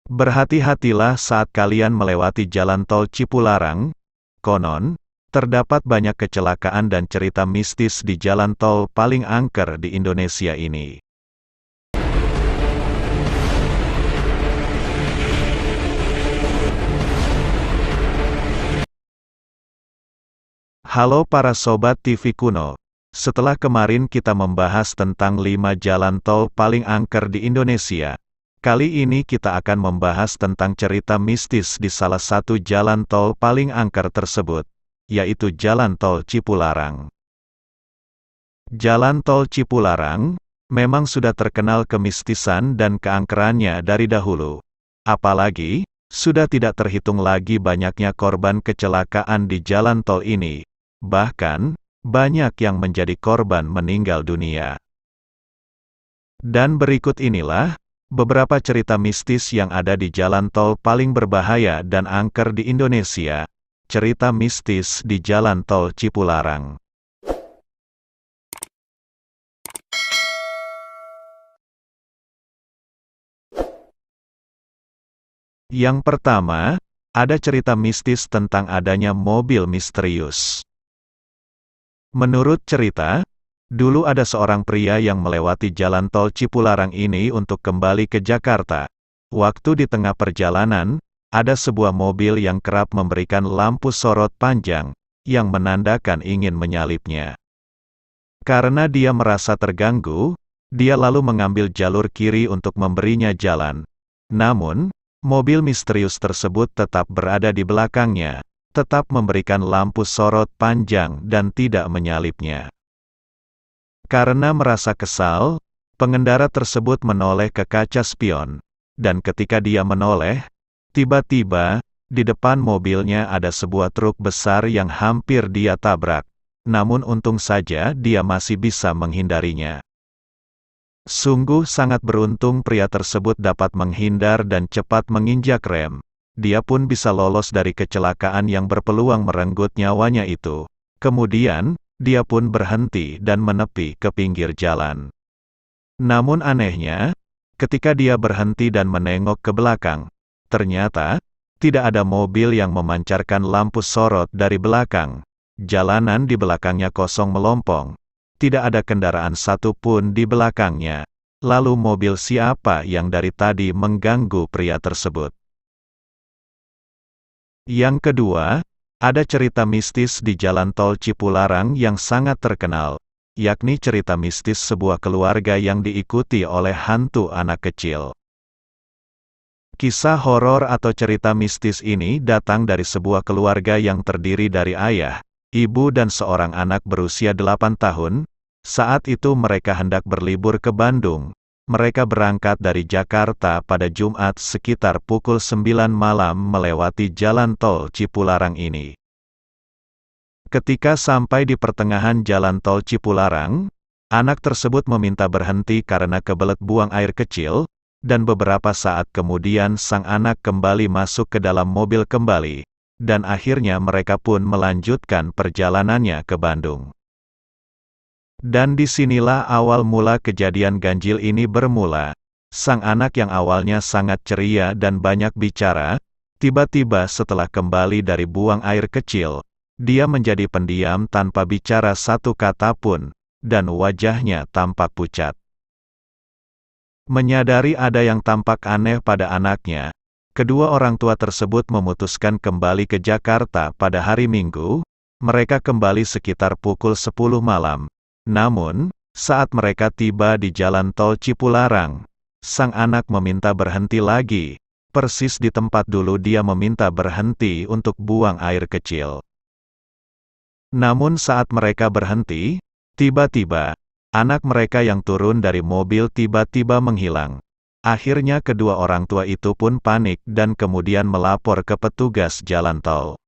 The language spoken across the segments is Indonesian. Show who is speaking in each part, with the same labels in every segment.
Speaker 1: Berhati-hatilah saat kalian melewati jalan tol Cipularang. Konon, terdapat banyak kecelakaan dan cerita mistis di jalan tol paling angker di Indonesia ini. Halo para sobat TV Kuno. Setelah kemarin kita membahas tentang 5 jalan tol paling angker di Indonesia, kali ini kita akan membahas tentang cerita mistis di salah satu jalan tol paling angker tersebut, yaitu Jalan Tol Cipularang. Jalan Tol Cipularang memang sudah terkenal kemistisan dan keangkerannya dari dahulu. Apalagi, sudah tidak terhitung lagi banyaknya korban kecelakaan di jalan tol ini. Bahkan, banyak yang menjadi korban meninggal dunia. Dan berikut inilah beberapa cerita mistis yang ada di jalan tol paling berbahaya dan angker di Indonesia. Cerita mistis di Jalan Tol Cipularang. Yang pertama, ada cerita mistis tentang adanya mobil misterius. Menurut cerita, dulu ada seorang pria yang melewati jalan tol Cipularang ini untuk kembali ke Jakarta. Waktu di tengah perjalanan, ada sebuah mobil yang kerap memberikan lampu sorot panjang, yang menandakan ingin menyalipnya. Karena dia merasa terganggu, dia lalu mengambil jalur kiri untuk memberinya jalan. Namun, mobil misterius tersebut tetap berada di belakangnya, tetap memberikan lampu sorot panjang dan tidak menyalipnya. Karena merasa kesal, pengendara tersebut menoleh ke kaca spion, dan ketika dia menoleh, tiba-tiba, di depan mobilnya ada sebuah truk besar yang hampir dia tabrak. Namun untung saja dia masih bisa menghindarinya. Sungguh sangat beruntung pria tersebut dapat menghindar dan cepat menginjak rem. Dia pun bisa lolos dari kecelakaan yang berpeluang merenggut nyawanya itu. Kemudian, dia pun berhenti dan menepi ke pinggir jalan. Namun anehnya, ketika dia berhenti dan menengok ke belakang, ternyata, tidak ada mobil yang memancarkan lampu sorot dari belakang. Jalanan di belakangnya kosong melompong. Tidak ada kendaraan satupun di belakangnya. Lalu mobil siapa yang dari tadi mengganggu pria tersebut? Yang kedua, ada cerita mistis di Jalan Tol Cipularang yang sangat terkenal, yakni cerita mistis sebuah keluarga yang diikuti oleh hantu anak kecil. Kisah horor atau cerita mistis ini datang dari sebuah keluarga yang terdiri dari ayah, ibu dan seorang anak berusia 8 tahun. Saat itu mereka hendak berlibur ke Bandung. Mereka berangkat dari Jakarta pada Jumat sekitar pukul 9 malam melewati jalan tol Cipularang ini. Ketika sampai di pertengahan jalan tol Cipularang, anak tersebut meminta berhenti karena kebelet buang air kecil, dan beberapa saat kemudian sang anak kembali masuk ke dalam mobil kembali, dan akhirnya mereka pun melanjutkan perjalanannya ke Bandung. Dan disinilah awal mula kejadian ganjil ini bermula. Sang anak yang awalnya sangat ceria dan banyak bicara, tiba-tiba setelah kembali dari buang air kecil, dia menjadi pendiam tanpa bicara satu kata pun, dan wajahnya tampak pucat. Menyadari ada yang tampak aneh pada anaknya, kedua orang tua tersebut memutuskan kembali ke Jakarta pada hari Minggu. Mereka kembali sekitar pukul 10 malam. Namun, saat mereka tiba di jalan tol Cipularang, sang anak meminta berhenti lagi, persis di tempat dulu dia meminta berhenti untuk buang air kecil. Namun saat mereka berhenti, tiba-tiba, anak mereka yang turun dari mobil tiba-tiba menghilang. Akhirnya kedua orang tua itu pun panik dan kemudian melapor ke petugas jalan tol.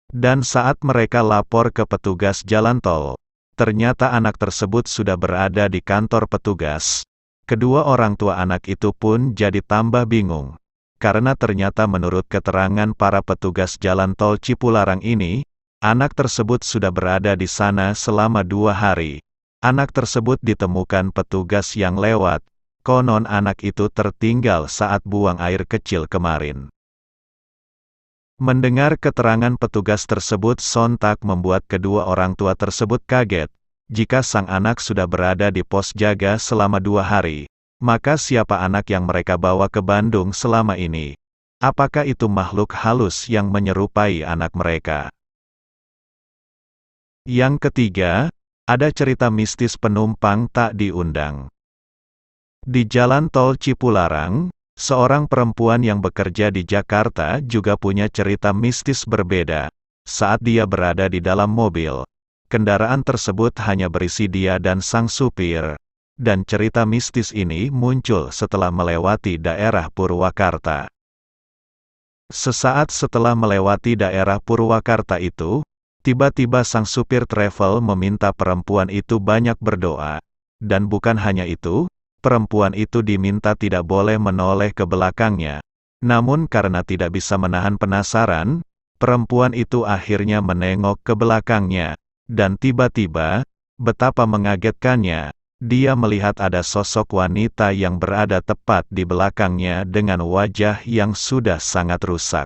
Speaker 1: Dan saat mereka lapor ke petugas jalan tol, ternyata anak tersebut sudah berada di kantor petugas. Kedua orang tua anak itu pun jadi tambah bingung. Karena ternyata menurut keterangan para petugas jalan tol Cipularang ini, anak tersebut sudah berada di sana selama 2 hari. Anak tersebut ditemukan petugas yang lewat. konon anak itu tertinggal saat buang air kecil kemarin. Mendengar keterangan petugas tersebut sontak membuat kedua orang tua tersebut kaget. Jika sang anak sudah berada di pos jaga selama 2 hari, maka siapa anak yang mereka bawa ke Bandung selama ini? Apakah itu makhluk halus yang menyerupai anak mereka? Yang ketiga, ada cerita mistis penumpang tak diundang. Di Jalan Tol Cipularang, seorang perempuan yang bekerja di Jakarta juga punya cerita mistis berbeda. Saat dia berada di dalam mobil, kendaraan tersebut hanya berisi dia dan sang supir. Dan cerita mistis ini muncul setelah melewati daerah Purwakarta. Sesaat setelah melewati daerah Purwakarta itu, tiba-tiba sang supir travel meminta perempuan itu banyak berdoa. Dan bukan hanya itu, perempuan itu diminta tidak boleh menoleh ke belakangnya. Namun karena tidak bisa menahan penasaran, perempuan itu akhirnya menengok ke belakangnya. Dan tiba-tiba, betapa mengagetkannya, dia melihat ada sosok wanita yang berada tepat di belakangnya dengan wajah yang sudah sangat rusak.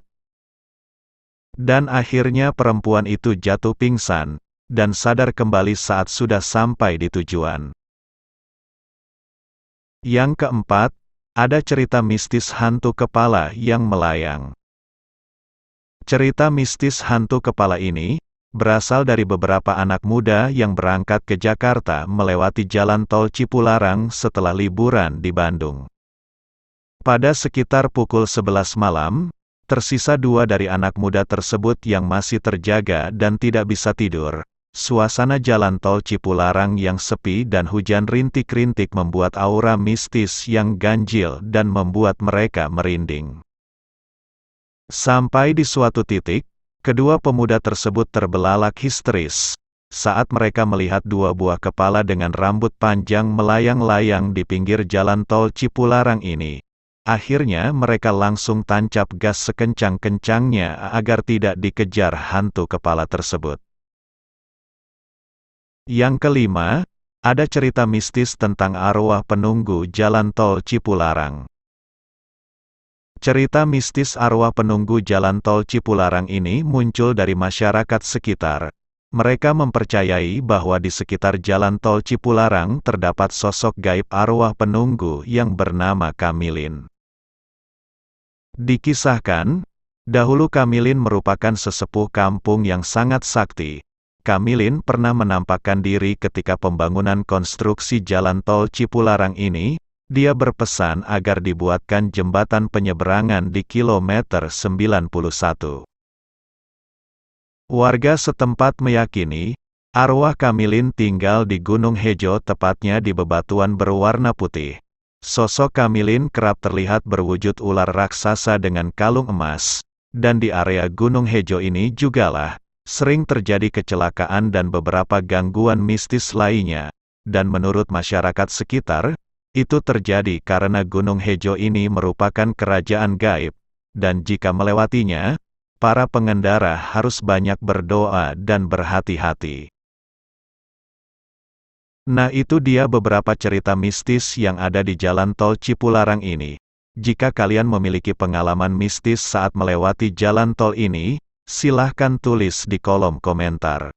Speaker 1: Dan akhirnya perempuan itu jatuh pingsan, dan sadar kembali saat sudah sampai di tujuan. Yang keempat, ada cerita mistis hantu kepala yang melayang. Cerita mistis hantu kepala ini berasal dari beberapa anak muda yang berangkat ke Jakarta melewati Jalan Tol Cipularang setelah liburan di Bandung. Pada sekitar pukul 11 malam, tersisa 2 dari anak muda tersebut yang masih terjaga dan tidak bisa tidur. Suasana Jalan Tol Cipularang yang sepi dan hujan rintik-rintik membuat aura mistis yang ganjil dan membuat mereka merinding. Sampai di suatu titik, kedua pemuda tersebut terbelalak histeris saat mereka melihat 2 buah kepala dengan rambut panjang melayang-layang di pinggir Jalan Tol Cipularang ini. Akhirnya mereka langsung tancap gas sekencang-kencangnya agar tidak dikejar hantu kepala tersebut. Yang kelima, ada cerita mistis tentang arwah penunggu Jalan Tol Cipularang. Cerita mistis arwah penunggu Jalan Tol Cipularang ini muncul dari masyarakat sekitar. Mereka mempercayai bahwa di sekitar Jalan Tol Cipularang terdapat sosok gaib arwah penunggu yang bernama Kamilin. Dikisahkan, dahulu Kamilin merupakan sesepuh kampung yang sangat sakti. Kamilin pernah menampakkan diri ketika pembangunan konstruksi Jalan Tol Cipularang ini. Dia berpesan agar dibuatkan jembatan penyeberangan di kilometer 91. Warga setempat meyakini, arwah Kamilin tinggal di Gunung Hejo, tepatnya di bebatuan berwarna putih. Sosok Kamilin kerap terlihat berwujud ular raksasa dengan kalung emas, dan di area Gunung Hejo ini jugalah sering terjadi kecelakaan dan beberapa gangguan mistis lainnya. Dan menurut masyarakat sekitar, itu terjadi karena Gunung Hejo ini merupakan kerajaan gaib, dan jika melewatinya, para pengendara harus banyak berdoa dan berhati-hati. Nah, itu dia beberapa cerita mistis yang ada di Jalan Tol Cipularang ini. Jika kalian memiliki pengalaman mistis saat melewati jalan tol ini, silahkan tulis di kolom komentar.